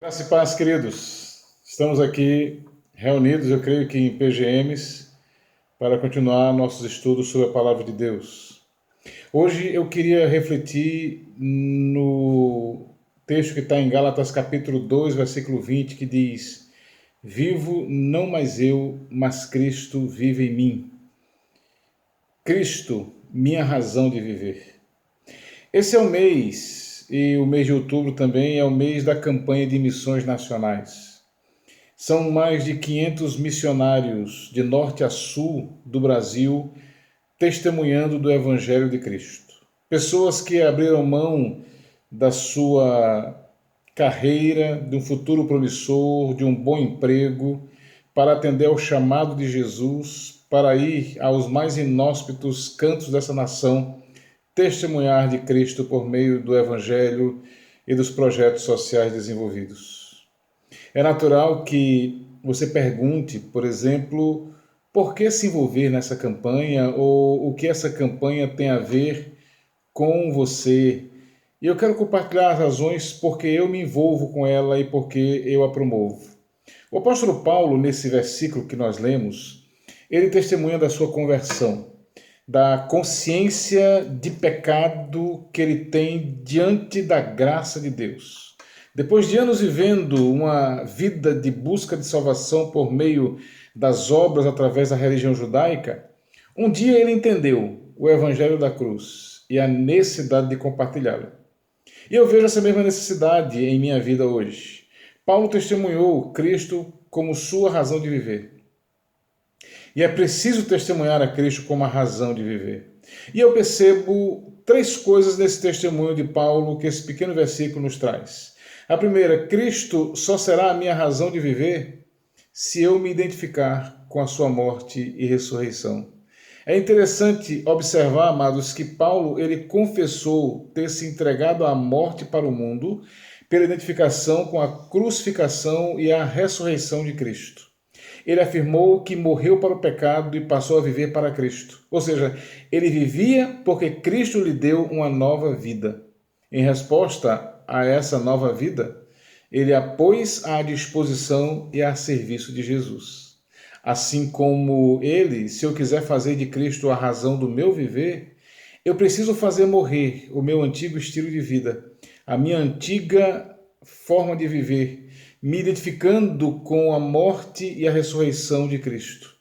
Graça e paz, queridos. Estamos aqui reunidos, eu creio que em PGMs, para continuar nossos estudos sobre a Palavra de Deus. Hoje eu queria refletir no texto que está em Gálatas capítulo 2, versículo 20, que diz: Vivo não mais eu, mas Cristo vive em mim. Cristo, minha razão de viver. Esse é o mês, e o mês de outubro também é o mês da campanha de missões nacionais. São mais de 500 missionários de norte a sul do Brasil testemunhando do Evangelho de Cristo. Pessoas que abriram mão da sua carreira, de um futuro promissor, de um bom emprego, para atender ao chamado de Jesus, para ir aos mais inóspitos cantos dessa nação, testemunhar de Cristo por meio do Evangelho e dos projetos sociais desenvolvidos. É natural que você pergunte, por exemplo, por que se envolver nessa campanha ou o que essa campanha tem a ver com você. E eu quero compartilhar as razões porque eu me envolvo com ela e porque eu a promovo. O apóstolo Paulo, nesse versículo que nós lemos, ele testemunha da sua conversão, da consciência de pecado que ele tem diante da graça de Deus. Depois de anos vivendo uma vida de busca de salvação por meio das obras através da religião judaica, um dia ele entendeu o evangelho da cruz e a necessidade de compartilhá-lo. E eu vejo essa mesma necessidade em minha vida hoje. Paulo testemunhou Cristo como sua razão de viver. E é preciso testemunhar a Cristo como a razão de viver. E eu percebo três coisas nesse testemunho de Paulo que esse pequeno versículo nos traz. A primeira, Cristo só será a minha razão de viver se eu me identificar com a sua morte e ressurreição. É interessante observar, amados, que Paulo ele confessou ter se entregado à morte para o mundo pela identificação com a crucificação e a ressurreição de Cristo. Ele afirmou que morreu para o pecado e passou a viver para Cristo. Ou seja, ele vivia porque Cristo lhe deu uma nova vida. Em resposta a essa nova vida, ele a pôs à disposição e a serviço de Jesus. Assim como ele, se eu quiser fazer de Cristo a razão do meu viver, eu preciso fazer morrer o meu antigo estilo de vida, a minha antiga forma de viver, me identificando com a morte e a ressurreição de Cristo.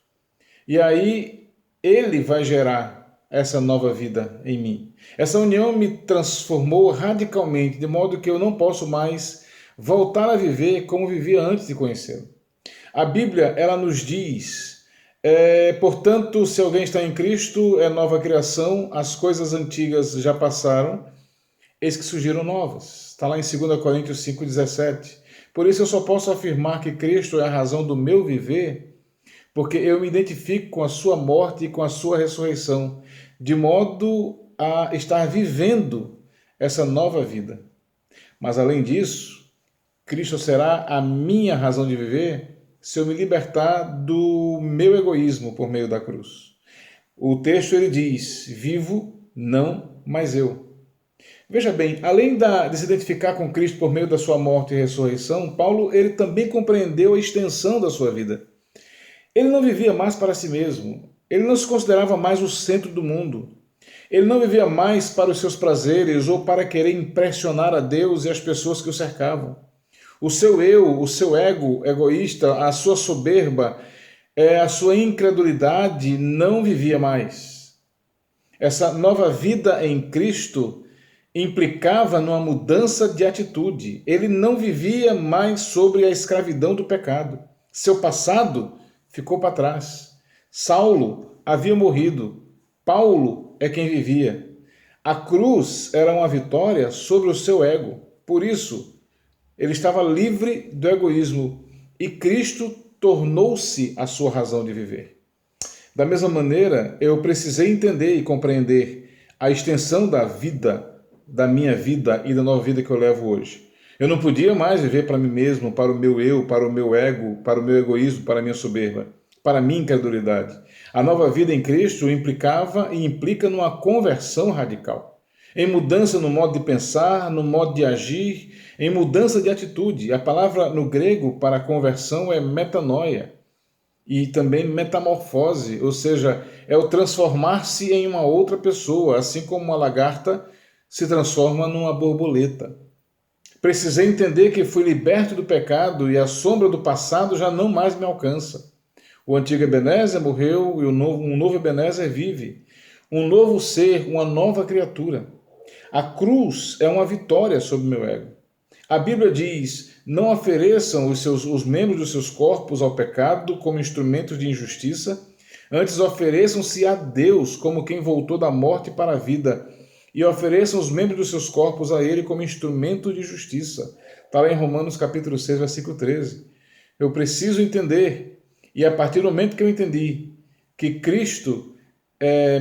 E aí ele vai gerar essa nova vida em mim. Essa união me transformou radicalmente, de modo que eu não posso mais voltar a viver como vivia antes de conhecê-lo. A Bíblia, ela nos diz, portanto, se alguém está em Cristo, é nova criação, as coisas antigas já passaram, eis que surgiram novas. Está lá em 2 Coríntios 5,17. Por isso eu só posso afirmar que Cristo é a razão do meu viver, porque eu me identifico com a sua morte e com a sua ressurreição, de modo a estar vivendo essa nova vida. Mas além disso, Cristo será a minha razão de viver se eu me libertar do meu egoísmo por meio da cruz. O texto ele diz: vivo não mais eu. Veja bem, além de se identificar com Cristo por meio da sua morte e ressurreição, Paulo ele também compreendeu a extensão da sua vida. Ele não vivia mais para si mesmo. Ele não se considerava mais o centro do mundo. Ele não vivia mais para os seus prazeres ou para querer impressionar a Deus e as pessoas que o cercavam. O seu eu, o seu ego egoísta, a sua soberba, a sua incredulidade não vivia mais. Essa nova vida em Cristo implicava numa mudança de atitude. Ele não vivia mais sobre a escravidão do pecado. Seu passado ficou para trás. Saulo havia morrido. Paulo é quem vivia. A cruz era uma vitória sobre o seu ego. Por isso, ele estava livre do egoísmo e Cristo tornou-se a sua razão de viver. Da mesma maneira, eu precisei entender e compreender a extensão da minha vida e da nova vida que eu levo hoje. Eu não podia mais viver para mim mesmo, para o meu eu, para o meu ego, para o meu egoísmo, para a minha soberba, para a minha incredulidade. A nova vida em Cristo implicava e implica numa conversão radical, em mudança no modo de pensar, no modo de agir, em mudança de atitude. A palavra no grego para conversão é metanoia e também metamorfose, ou seja, é o transformar-se em uma outra pessoa, assim como uma lagarta se transforma numa borboleta. Precisei entender que fui liberto do pecado e a sombra do passado já não mais me alcança. O antigo Ebenezer morreu e um novo Ebenezer vive. Um novo ser, uma nova criatura. A cruz é uma vitória sobre o meu ego. A Bíblia diz: não ofereçam os membros dos seus corpos ao pecado como instrumentos de injustiça, antes ofereçam-se a Deus como quem voltou da morte para a vida, e ofereçam os membros dos seus corpos a Ele como instrumento de justiça. Está lá em Romanos capítulo 6, versículo 13. Eu preciso entender, e a partir do momento que eu entendi que Cristo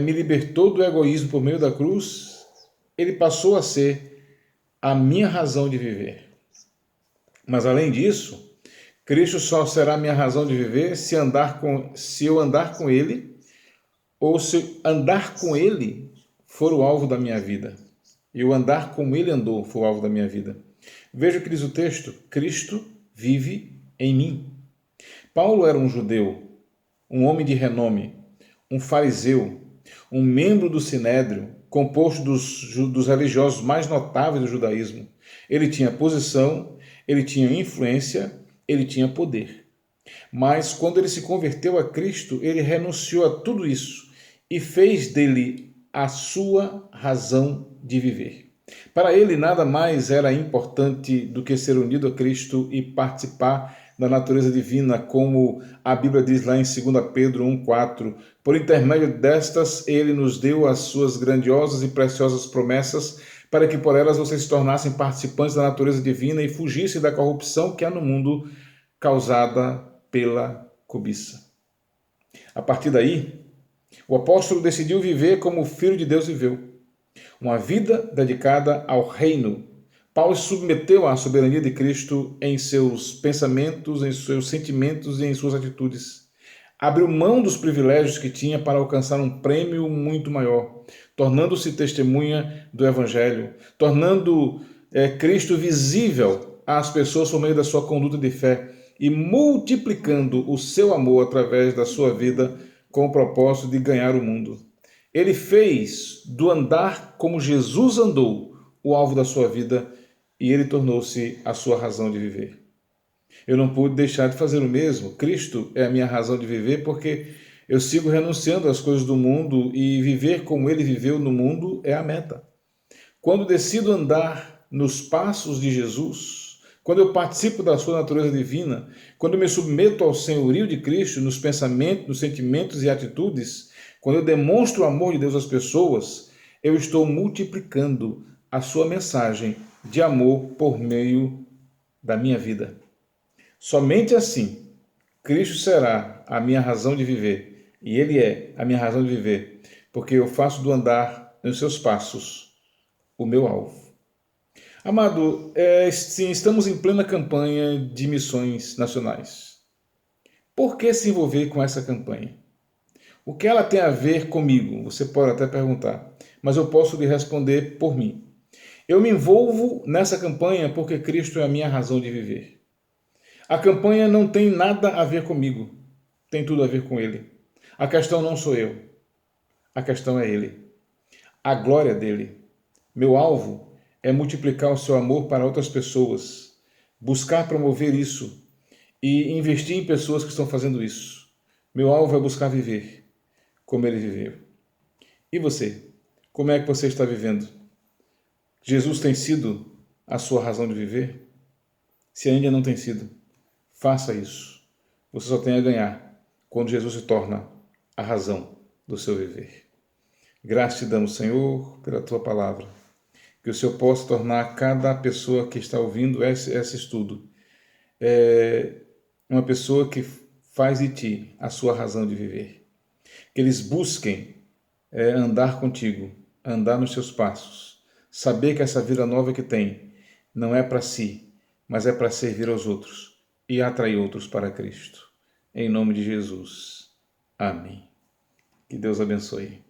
me libertou do egoísmo por meio da cruz, Ele passou a ser a minha razão de viver. Mas além disso, Cristo só será a minha razão de viver se eu andar com Ele, ou se andar com Ele for o alvo da minha vida. E o andar como Ele andou for o alvo da minha vida. Veja o que diz o texto: Cristo vive em mim. Paulo era um judeu, um homem de renome, um fariseu, um membro do Sinédrio, composto dos religiosos mais notáveis do judaísmo. Ele tinha posição, ele tinha influência, ele tinha poder. Mas quando ele se converteu a Cristo, ele renunciou a tudo isso e fez dele a sua razão de viver. Para ele, nada mais era importante do que ser unido a Cristo e participar da natureza divina, como a Bíblia diz lá em 2 Pedro 1,4. Por intermédio destas, ele nos deu as suas grandiosas e preciosas promessas, para que por elas vocês se tornassem participantes da natureza divina e fugissem da corrupção que há no mundo causada pela cobiça. A partir daí, o apóstolo decidiu viver como o Filho de Deus viveu, uma vida dedicada ao reino. Paulo se submeteu à soberania de Cristo em seus pensamentos, em seus sentimentos e em suas atitudes. Abriu mão dos privilégios que tinha para alcançar um prêmio muito maior, tornando-se testemunha do Evangelho, tornando Cristo visível às pessoas por meio da sua conduta de fé e multiplicando o seu amor através da sua vida com o propósito de ganhar o mundo. Ele fez do andar como Jesus andou o alvo da sua vida e ele tornou-se a sua razão de viver. Eu não pude deixar de fazer o mesmo. Cristo é a minha razão de viver porque eu sigo renunciando às coisas do mundo e viver como ele viveu no mundo é a meta. Quando decido andar nos passos de Jesus, quando eu participo da sua natureza divina, quando eu me submeto ao senhorio de Cristo nos pensamentos, nos sentimentos e atitudes, quando eu demonstro o amor de Deus às pessoas, eu estou multiplicando a sua mensagem de amor por meio da minha vida. Somente assim, Cristo será a minha razão de viver, e Ele é a minha razão de viver, porque eu faço do andar nos seus passos o meu alvo. Amado, sim, estamos em plena campanha de missões nacionais. Por que se envolver com essa campanha? O que ela tem a ver comigo? Você pode até perguntar, mas eu posso lhe responder por mim. Eu me envolvo nessa campanha porque Cristo é a minha razão de viver. A campanha não tem nada a ver comigo, tem tudo a ver com Ele. A questão não sou eu, a questão é Ele. A glória dele. Meu alvo é multiplicar o seu amor para outras pessoas, buscar promover isso e investir em pessoas que estão fazendo isso. Meu alvo é buscar viver como ele viveu. E você? Como é que você está vivendo? Jesus tem sido a sua razão de viver? Se ainda não tem sido, faça isso. Você só tem a ganhar quando Jesus se torna a razão do seu viver. Graças te damos, Senhor, pela tua palavra. Que o Senhor possa tornar cada pessoa que está ouvindo esse estudo uma pessoa que faz de ti a sua razão de viver. Que eles busquem andar contigo, andar nos seus passos, saber que essa vida nova que tem não é para si, mas é para servir aos outros e atrair outros para Cristo. Em nome de Jesus. Amém. Que Deus abençoe.